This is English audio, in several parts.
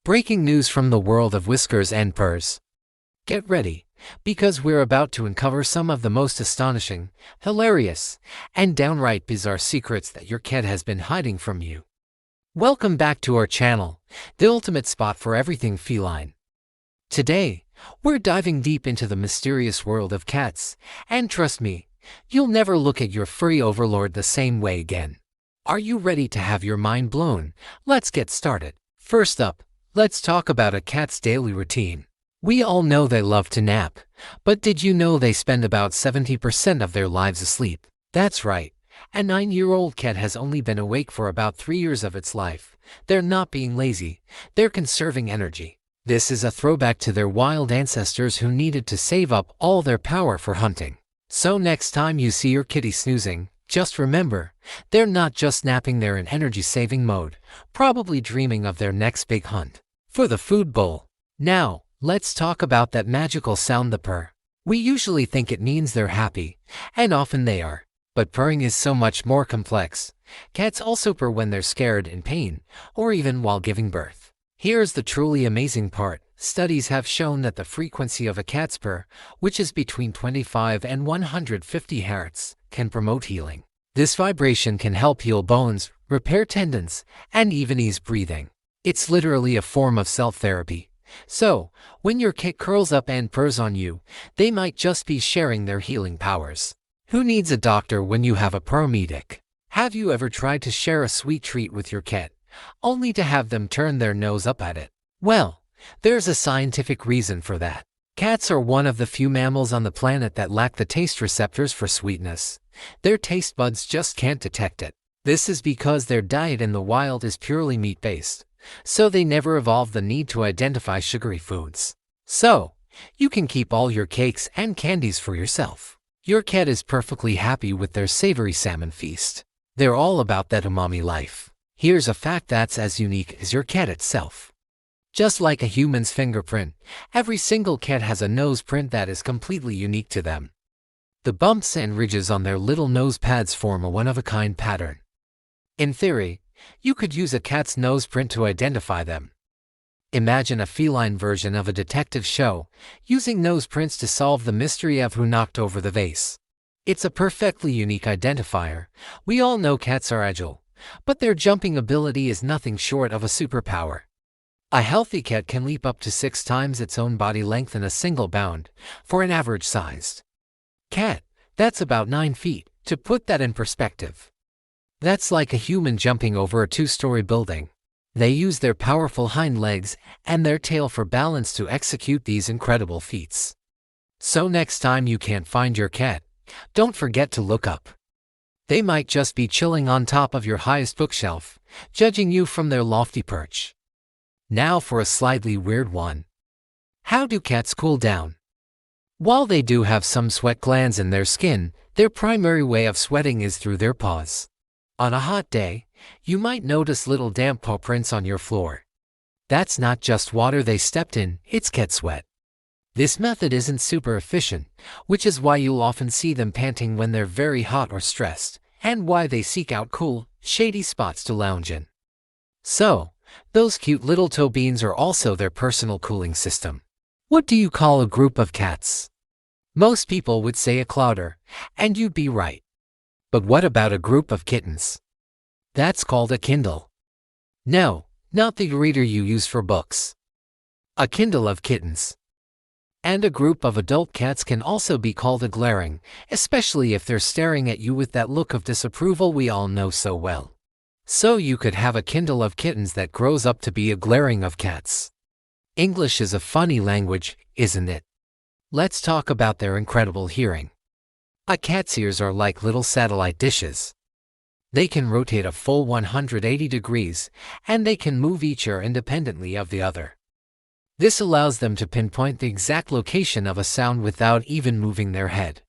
Breaking news from the world of whiskers and purrs. Get ready, because we're about to uncover some of the most astonishing, hilarious, and downright bizarre secrets that your cat has been hiding from you. Welcome back to our channel, the ultimate spot for everything feline. Today, we're diving deep into the mysterious world of cats, and trust me, you'll never look at your furry overlord the same way again. Are you ready to have your mind blown? Let's get started. First up, let's talk about a cat's daily routine. We all know they love to nap, but did you know they spend about 70% of their lives asleep? That's right, a 9-year-old cat has only been awake for about 3 years of its life. They're not being lazy, they're conserving energy. This is a throwback to their wild ancestors who needed to save up all their power for hunting. So next time you see your kitty snoozing, just remember, they're not just napping, they're in energy-saving mode, probably dreaming of their next big hunt. For the food bowl. Now, let's talk about that magical sound, the purr. We usually think it means they're happy, and often they are. But purring is so much more complex. Cats also purr when they're scared, in pain, or even while giving birth. Here's the truly amazing part. Studies have shown that the frequency of a cat's purr, which is between 25 and 150 Hz, can promote healing. This vibration can help heal bones, repair tendons, and even ease breathing. It's literally a form of self-therapy. So, when your cat curls up and purrs on you, they might just be sharing their healing powers. Who needs a doctor when you have a paramedic? Have you ever tried to share a sweet treat with your cat, only to have them turn their nose up at it? Well, there's a scientific reason for that. Cats are one of the few mammals on the planet that lack the taste receptors for sweetness. Their taste buds just can't detect it. This is because their diet in the wild is purely meat-based, so they never evolved the need to identify sugary foods. So, you can keep all your cakes and candies for yourself. Your cat is perfectly happy with their savory salmon feast. They're all about that umami life. Here's a fact that's as unique as your cat itself. Just like a human's fingerprint, every single cat has a nose print that is completely unique to them. The bumps and ridges on their little nose pads form a one-of-a-kind pattern. In theory, you could use a cat's nose print to identify them. Imagine a feline version of a detective show, using nose prints to solve the mystery of who knocked over the vase. It's a perfectly unique identifier. We all know cats are agile, but their jumping ability is nothing short of a superpower. A healthy cat can leap up to 6 times its own body length in a single bound. For an average-sized cat, that's about 9 feet. To put that in perspective, that's like a human jumping over a 2-story building. They use their powerful hind legs and their tail for balance to execute these incredible feats. So next time you can't find your cat, don't forget to look up. They might just be chilling on top of your highest bookshelf, judging you from their lofty perch. Now for a slightly weird one. How do cats cool down? While they do have some sweat glands in their skin, their primary way of sweating is through their paws. On a hot day, you might notice little damp paw prints on your floor. That's not just water they stepped in, it's cat sweat. This method isn't super efficient, which is why you'll often see them panting when they're very hot or stressed, and why they seek out cool, shady spots to lounge in. So, those cute little toe beans are also their personal cooling system. What do you call a group of cats? Most people would say a clouder, and you'd be right. But what about a group of kittens? That's called a Kindle. No, not the reader you use for books. A Kindle of kittens. And a group of adult cats can also be called a glaring, especially if they're staring at you with that look of disapproval we all know so well. So you could have a Kindle of kittens that grows up to be a glaring of cats. English is a funny language, isn't it? Let's talk about their incredible hearing. A cat's ears are like little satellite dishes. They can rotate a full 180 degrees, and they can move each ear independently of the other. This allows them to pinpoint the exact location of a sound without even moving their head.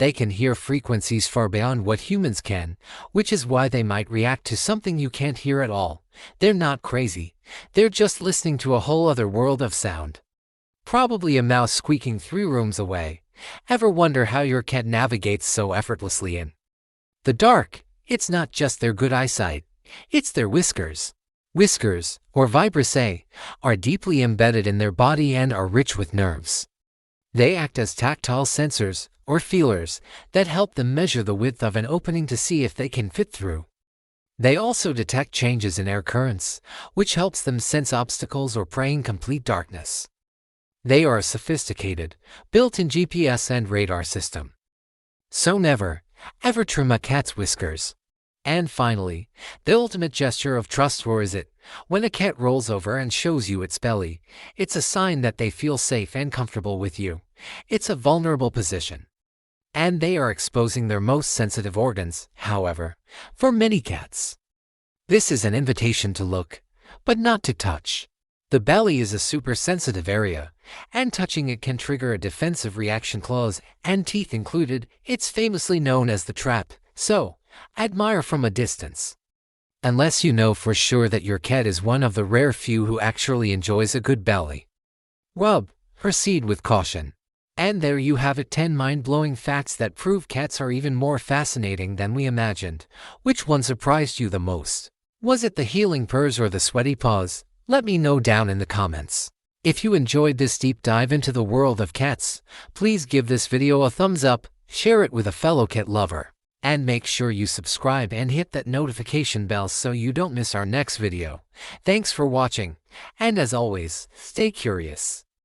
They can hear frequencies far beyond what humans can, which is why they might react to something you can't hear at all. They're not crazy, they're just listening to a whole other world of sound. Probably a mouse squeaking 3 rooms away. Ever wonder how your cat navigates so effortlessly in the dark? It's not just their good eyesight, it's their whiskers. Whiskers, or vibrissae, are deeply embedded in their body and are rich with nerves. They act as tactile sensors, or feelers, that help them measure the width of an opening to see if they can fit through. They also detect changes in air currents, which helps them sense obstacles or prey in complete darkness. They are a sophisticated, built-in GPS and radar system. So never, ever trim a cat's whiskers. And finally, the ultimate gesture of trust. Or is it? When a cat rolls over and shows you its belly, it's a sign that they feel safe and comfortable with you. It's a vulnerable position. And they are exposing their most sensitive organs, however, for many cats. This is an invitation to look, but not to touch. The belly is a super sensitive area, and touching it can trigger a defensive reaction, claws and teeth included. It's famously known as the trap, so admire from a distance. Unless you know for sure that your cat is one of the rare few who actually enjoys a good belly rub, proceed with caution. And there you have it, 10 mind-blowing facts that prove cats are even more fascinating than we imagined. Which one surprised you the most? Was it the healing purrs or the sweaty paws? Let me know down in the comments. If you enjoyed this deep dive into the world of cats, please give this video a thumbs up, share it with a fellow cat lover, and make sure you subscribe and hit that notification bell so you don't miss our next video. Thanks for watching, and as always, stay curious.